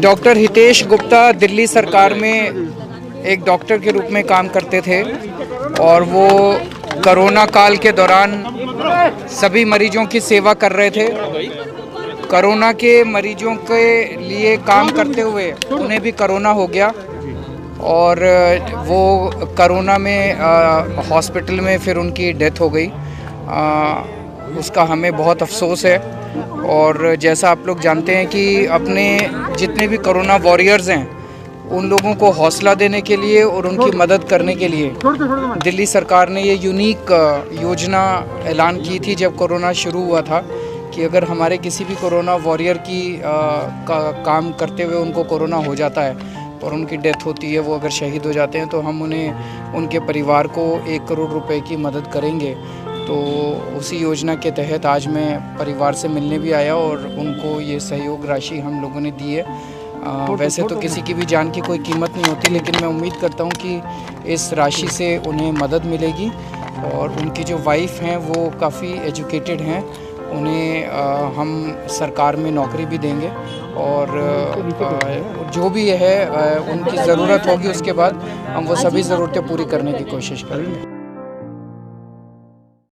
Doctor Hitesh Gupta Delhi सरकार में एक डॉक्टर के रूप में काम करते थे और वो कोरोना काल के दौरान सभी मरीजों की सेवा कर रहे थे। कोरोना के मरीजों के लिए काम करते हुए उन्हें भी कोरोना हो गया और वो कोरोना में हॉस्पिटल में फिर उनकी डेथ हो गई। उसका हमें बहुत अफसोस है। और जैसा आप लोग जानते हैं कि अपने जितने भी कोरोना वॉरियर्स हैं उन लोगों को हौसला देने के लिए और उनकी मदद करने के लिए दिल्ली सरकार ने ये यूनिक योजना ऐलान की थी जब कोरोना शुरू हुआ था कि अगर हमारे किसी भी कोरोना वॉरियर की काम करते हुए उनको कोरोना हो जाता है और उनकी डेथ होती है, वो अगर शहीद हो जाते हैं तो हम उन्हें उनके परिवार को 1 करोड़ रुपए की मदद करेंगे। तो उसी योजना के तहत आज मैं परिवार से मिलने भी आया और उनको ये सहयोग राशि हम लोगों ने दी है। वैसे तो किसी की भी जान की कोई कीमत नहीं होती, लेकिन मैं उम्मीद करता हूँ कि इस राशि से उन्हें मदद मिलेगी। और उनकी जो वाइफ हैं वो काफ़ी एजुकेटेड हैं, उन्हें हम सरकार में नौकरी भी देंगे और जो भी है उनकी ज़रूरत होगी उसके बाद हम वो सभी ज़रूरतें पूरी करने की कोशिश करेंगे।